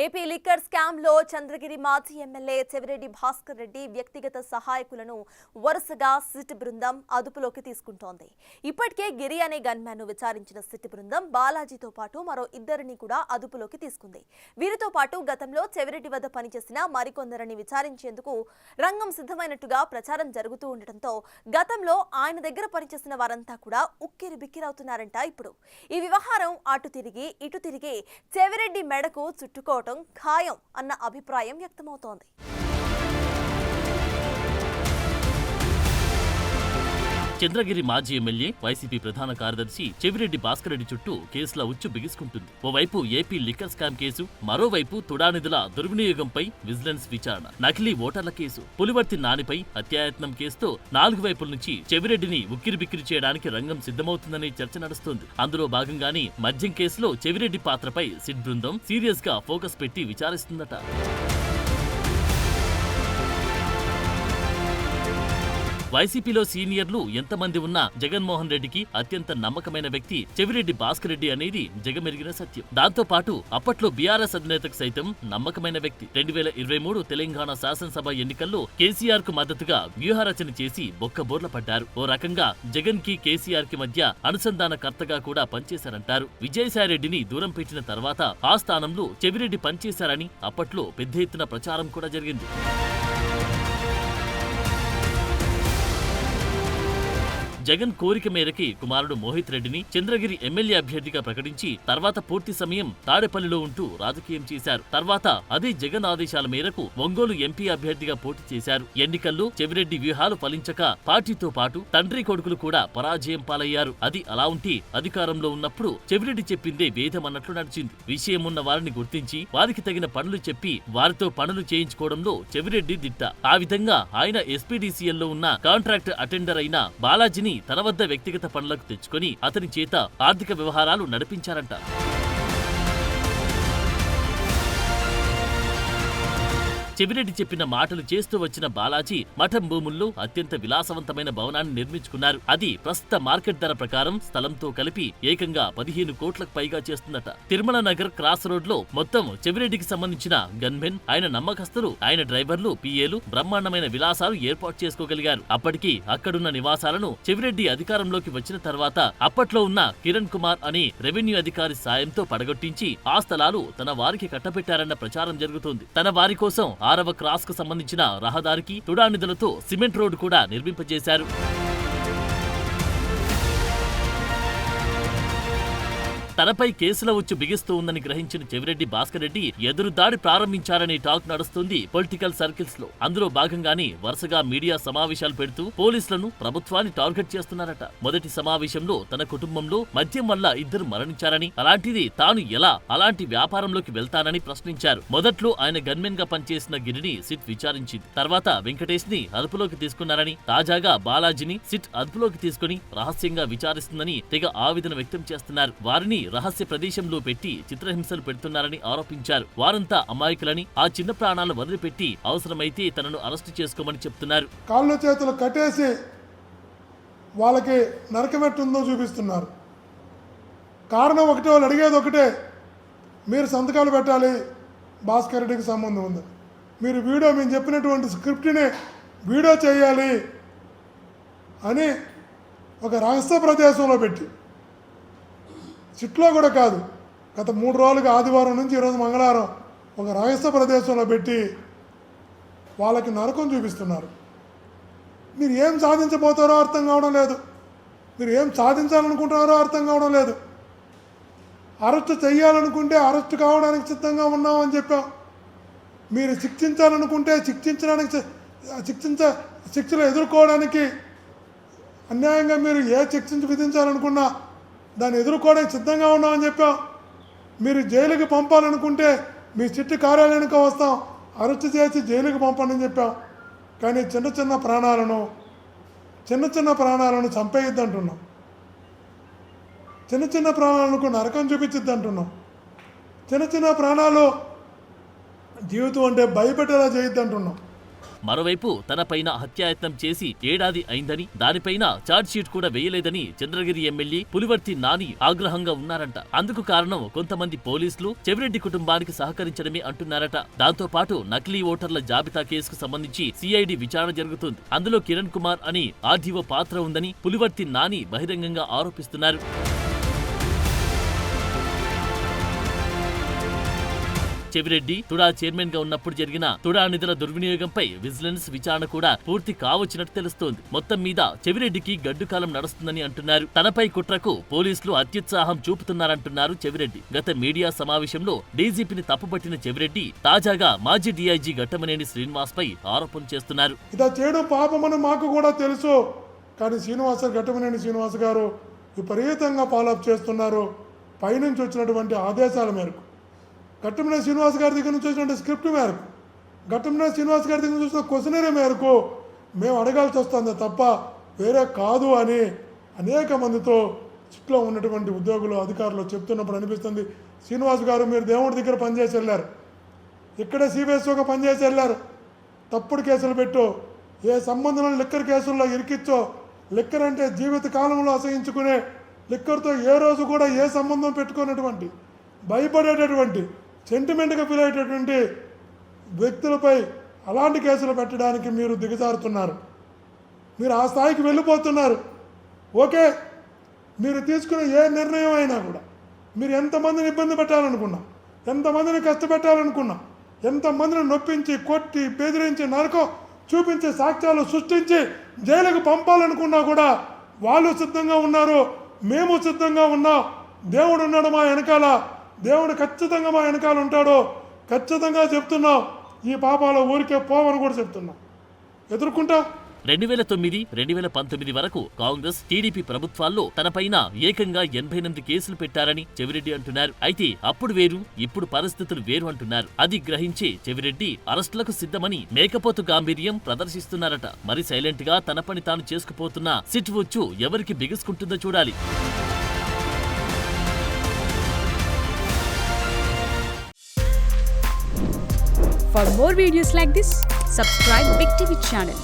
AP liquor scam లో చంద్రగిరి మాజీ MLA Chevireddy Bhaskar Reddy వ్యక్తిగత సహాయకులను వరుసగా సిట్ బృందం అదుపులోకి తీసుకుంటోంది. ఇప్పటికే గిరి అనే గన్మ్యాన్ ను విచారించిన సిట్ బృందం బాలాజీతో పాటు మరో ఇద్దరిని కూడా అదుపులోకి తీసుకుంది. వీరితో పాటు గతంలో చెవిరెడ్డి వద్ద పనిచేసిన మరికొందరిని విచారించేందుకు రంగం సిద్ధమైనట్టుగా ప్రచారం జరుగుతూ ఉండటంతో గతంలో ఆయన దగ్గర పనిచేసిన వారంతా కూడా ఉక్కిరి బిక్కిరవుతున్నారంట. ఇప్పుడు ఈ వ్యవహారం అటు తిరిగి ఇటు తిరిగి చెవిరెడ్డి మెడకు చుట్టుకోవటం ఖాయం అన్న అభిప్రాయం వ్యక్తమవుతోంది. చంద్రగిరి మాజీ ఎమ్మెల్యే వైసీపీ ప్రధాన కార్యదర్శి చెవిరెడ్డి భాస్కర్ రెడ్డి చుట్టూ కేసుల ఉచ్చు బిగుసుకుంటుంది. ఓవైపు ఏపీ లిక్కర్ స్కామ్ కేసు, మరోవైపు తుడానిధుల దుర్వినియోగంపై విజిలెన్స్ విచారణ, నకిలీ ఓటర్ల కేసు, పులివర్తి నానిపై హత్యాయత్నం కేసుతో 4 వైపుల నుంచి చెవిరెడ్డిని ఉక్కిరిబిక్కిరి చేయడానికి రంగం సిద్ధమవుతుందనే చర్చ నడుస్తోంది. అందులో భాగంగానే మద్యం కేసులో చెవిరెడ్డి పాత్రపై సిట్ బృందం సీరియస్ గా ఫోకస్ పెట్టి విచారిస్తుందట. వైసీపీలో సీనియర్లు ఎంతమంది ఉన్నా జగన్మోహన్ రెడ్డికి అత్యంత నమ్మకమైన వ్యక్తి చెవిరెడ్డి భాస్కర్ రెడ్డి అనేది జగమెరిగిన సత్యం. దాంతో పాటు అప్పట్లో బీఆర్ఎస్ అధినేతకు సైతం నమ్మకమైన వ్యక్తి. 2023 తెలంగాణ శాసనసభ ఎన్నికల్లో కేసీఆర్ కు మద్దతుగా వ్యూహరచన చేసి బొక్కబోర్ల పడ్డారు. ఓ రకంగా జగన్ కి కేసీఆర్ కి మధ్య అనుసంధానకర్తగా కూడా పనిచేశారంటారు. విజయసాయిరెడ్డిని దూరం పెట్టిన తర్వాత ఆ స్థానంలో చెవిరెడ్డి పనిచేశారని అప్పట్లో పెద్ద ఎత్తున ప్రచారం కూడా జరిగింది. జగన్ కోరిక మేరకి కుమారుడు మోహిత్ రెడ్డిని చంద్రగిరి ఎమ్మెల్యే అభ్యర్థిగా ప్రకటించి తర్వాత పూర్తి సమయం తాడేపల్లిలో ఉంటూ రాజకీయం చేశారు. తర్వాత అదే జగన్ ఆదేశాల మేరకు ఒంగోలు ఎంపీ అభ్యర్థిగా పోటీ చేశారు. ఎన్నికల్లో చెవిరెడ్డి వ్యూహాలు ఫలించక పార్టీతో పాటు తండ్రి కొడుకులు కూడా పరాజయం పాలయ్యారు. అది అలా ఉంటే అధికారంలో ఉన్నప్పుడు చెవిరెడ్డి చెప్పిందే వేదం అన్నట్లు నడిచింది. విషయం ఉన్న వారిని గుర్తించి వారికి తగిన పనులు చెప్పి వారితో పనులు చేయించుకోవడంలో చెవిరెడ్డి దిట్ట. ఆ విధంగా ఆయన ఎస్పీడీసీఎల్లో ఉన్న కాంట్రాక్ట్ అటెండర్ అయిన బాలాజీని తన వద్ద వ్యక్తిగత పనులకు తెచ్చుకొని అతని చేత ఆర్థిక వ్యవహారాలు నడిపించారంట. చెవిరెడ్డి చెప్పిన మాటలు చేస్తూ వచ్చిన బాలాజీ మఠం భూముల్లో అత్యంత విలాసవంతమైన భవనాన్ని నిర్మించుకున్నారు. అది ప్రస్తుత మార్కెట్ ధర ప్రకారం స్థలంతో కలిపి ఏకంగా 15 కోట్లకు పైగా చేస్తుందట. తిరుమల నగర్ క్రాస్ రోడ్ లో మొత్తం చెవిరెడ్డికి సంబంధించిన గన్మెన్, ఆయన నమ్మకస్తులు, ఆయన డ్రైవర్లు, పిఏలు బ్రహ్మాండమైన విలాసాలు ఏర్పాటు చేసుకోగలిగారు. అప్పటికి అక్కడున్న నివాసాలను చెవిరెడ్డి అధికారంలోకి వచ్చిన తర్వాత అప్పట్లో ఉన్న కిరణ్ కుమార్ అనే రెవెన్యూ అధికారి సాయంతో పడగొట్టించి ఆ స్థలాలు తన వారికి కట్టబెట్టారన్న ప్రచారం జరుగుతోంది. తన వారి కోసం 6వ క్రాస్ కు సంబంధించిన రహదారికి తుడానిధులతో సిమెంట్ రోడ్డు కూడా నిర్మింపజేశారు. తనపై కేసుల ఉచ్చు బిగిస్తూ ఉందని గ్రహించిన చెవిరెడ్డి భాస్కర్ రెడ్డి ఎదురు దాడి ప్రారంభించారనే టాక్ నడుస్తుంది పొలిటికల్ సర్కిల్స్ లో. అందులో భాగంగానే వరుసగా మీడియా సమావేశాలు పెడుతూ పోలీసులను, ప్రభుత్వాన్ని టార్గెట్ చేస్తున్నారట. మొదటి సమావేశంలో తన కుటుంబంలో మద్యం వల్ల 2 మరణించారని, అలాంటిది తాను ఎలా అలాంటి వ్యాపారంలోకి వెళ్తానని ప్రశ్నించారు. మొదట్లో ఆయన గన్మెన్ గా పనిచేసిన గిరిని సిట్ విచారించింది. తర్వాత వెంకటేష్ ని అదుపులోకి తీసుకున్నారని, తాజాగా బాలాజీని సిట్ అదుపులోకి తీసుకుని రహస్యంగా విచారిస్తుందని తెగ ఆవేదన వ్యక్తం చేస్తున్నారు. వారిని రహస్య ప్రదేశంలో పెట్టి చిత్రహింసలు పెడుతున్నారని ఆరోపించారు. వారంతా అమాయకులని, ఆ చిన్న ప్రాణాలు వదిలిపెట్టి అవసరమైతే తనను అరెస్టు చేసుకోమని చెప్తున్నారు. కాళ్ళు చేతులు కట్టేసి వాళ్ళకి నరకమెట్టుందో చూపిస్తున్నారు. కారణం ఒకటే, వాళ్ళు అడిగేది ఒకటే, మీరు సంతకాలు పెట్టాలి, భాస్కర్ రెడ్డికి సంబంధం ఉంది, మీరు మేము చెప్పినటువంటి స్క్రిప్ట్ని వీడియో చేయాలి అని ఒక రహస్య ప్రదేశంలో పెట్టి, సిట్లో కూడా కాదు, గత 3 రోజులుగా ఆదివారం నుంచి ఈరోజు మంగళవారం ఒక రహస్య ప్రదేశంలో పెట్టి వాళ్ళకి నరకం చూపిస్తున్నారు. మీరు ఏం సాధించబోతారో అర్థం కావడం లేదు, మీరు ఏం సాధించాలనుకుంటున్నారో అర్థం కావడం లేదు. అరెస్టు చేయాలనుకుంటే అరెస్టు కావడానికి సిద్ధంగా ఉన్నామని చెప్పాం. మీరు శిక్షించాలనుకుంటే శిక్షలు ఎదుర్కోవడానికి, అన్యాయంగా మీరు ఏ శిక్ష విధించాలనుకున్నా దాన్ని ఎదుర్కోవడానికి సిద్ధంగా ఉన్నామని చెప్పాం. మీరు జైలుకి పంపాలనుకుంటే మీ సిట్టు కార్యాలయానికి వస్తాం, అరెస్టు చేసి జైలుకి పంపండి అని చెప్పాం. కానీ చిన్న చిన్న ప్రాణాలను చంపేయద్దు అంటున్నాం, చిన్న ప్రాణాలకు నరకం చూపించద్దు అంటున్నాం, చిన్న ప్రాణాలు జీవితం అంటే భయపెట్టేలా చేయొద్దు అంటున్నాం. మరోవైపు తనపైన హత్యాయత్నం చేసి ఏడాది అయిందని, దానిపైన ఛార్జ్షీట్ కూడా వేయలేదని చంద్రగిరి ఎమ్మెల్యే పులివర్తి నాని ఆగ్రహంగా ఉన్నారంట. అందుకు కారణం కొంతమంది పోలీసులు చెవిరెడ్డి కుటుంబానికి సహకరించడమే అంటున్నారట. దాంతో పాటు నకిలీ ఓటర్ల జాబితా కేసుకు సంబంధించి సిఐడి విచారణ జరుగుతుంది. అందులో కిరణ్ కుమార్ అని ఆర్డీఓ పాత్ర ఉందని పులివర్తి నాని బహిరంగంగా ఆరోపిస్తున్నారు. చెవిరెడ్డి తుడా చైర్మన్ గా ఉన్నప్పుడు జరిగిన తుడా నిధుల దుర్వినియోగంపై విజిలెన్స్ విచారణ కూడా పూర్తి కావచ్చినట్టు తెలుస్తోంది. మొత్తం మీద చెవిరెడ్డికి గడ్డుకాలం నడుస్తుందని అంటున్నారు. తనపై కుట్రకు పోలీసులు అత్యుత్సాహం చూపుతున్నారంటున్నారు చెవిరెడ్డి. గత మీడియా సమావేశంలో డీజీపీని తప్పుపట్టిన చెవిరెడ్డి తాజాగా మాజీ డీఐజీ ఘట్టమనేని శ్రీనివాస్ పై ఆరోపణలు చేస్తున్నారు. ఇలా చేయడం పాపమని మాకు కూడా తెలుసు, కానీ ఘట్టమనేని శ్రీనివాస్ గారు విపరీతంగా ఫాలోఅప్ చేస్తున్నారు. పైనుంచి వచ్చినటువంటి ఆదేశాల మేరకు, ఘట్టమనేని శ్రీనివాస్ గారి దగ్గర నుంచి వచ్చిన స్క్రిప్ట్ మేరకు, ఘట్టమనేని శ్రీనివాస్ గారి దగ్గర నుంచి వచ్చిన క్వశ్చనరీ మేరకు మేము అడగాల్సి వస్తుంది తప్ప వేరే కాదు అని అనేక మందితో చుట్టూ ఉన్నటువంటి ఉద్యోగులు అధికారులు చెప్తున్నప్పుడు అనిపిస్తుంది. శ్రీనివాస్ గారు మీరు దేవుడి దగ్గర పనిచేసి వెళ్ళారు, ఇక్కడే సిబిఎస్ఓగా పనిచేసి వెళ్ళారు, తప్పుడు కేసులు పెట్టు, ఏ సంబంధం లిక్కర్ కేసుల్లో ఇరికిచ్చో, లిక్కర్ అంటే జీవిత కాలంలో అసహించుకునే, లిక్కర్తో ఏ రోజు కూడా ఏ సంబంధం పెట్టుకున్నటువంటి, భయపడేటటువంటి, సెంటిమెంట్గా ఫీల్ అయ్యేటటువంటి వ్యక్తులపై అలాంటి కేసులు పెట్టడానికి మీరు దిగజారుతున్నారు. మీరు ఆ స్థాయికి వెళ్ళిపోతున్నారు. ఓకే, మీరు తీసుకునే ఏ నిర్ణయం అయినా కూడా మీరు ఎంతమందిని ఇబ్బంది పెట్టాలనుకున్నా, ఎంతమందిని కష్టపెట్టాలనుకున్నా, ఎంతమందిని నొప్పించి కొట్టి బెదిరించి నరకం చూపించి సాక్ష్యాలు సృష్టించి జైలుకు పంపాలనుకున్నా కూడా వాళ్ళు సిద్ధంగా ఉన్నారు, మేము సిద్ధంగా ఉన్నాం. దేవుడు ఉన్నాడు మా వెనకాల, దేవుడు ఖచ్చితంగా మా వెనకాల ఉంటాడు. ఖచ్చితంగా చెప్తున్నాం, ఈ పాపాల ఊరికే పోవని కూడా చెప్తున్నాం. ఎదుర్కొంటా. 2009, 2019 వరకు కాంగ్రెస్, టీడీపీ ప్రభుత్వాల్లో తనపైన ఏకంగా 88 కేసులు పెట్టారని చెవిరెడ్డి అంటున్నారు. అయితే అప్పుడు వేరు, ఇప్పుడు పరిస్థితులు వేరు అంటున్నారు. అది గ్రహించే చెవిరెడ్డి అరెస్టులకు సిద్ధమని మేకపోతు గాంభీర్యం ప్రదర్శిస్తున్నారట. మరి సైలెంట్ గా తన పని తాను చేసుకుపోతున్న సిట్ వచ్చు ఎవరికి బిగుసుకుంటుందో చూడాలి. For more videos like this, subscribe Big TV channel.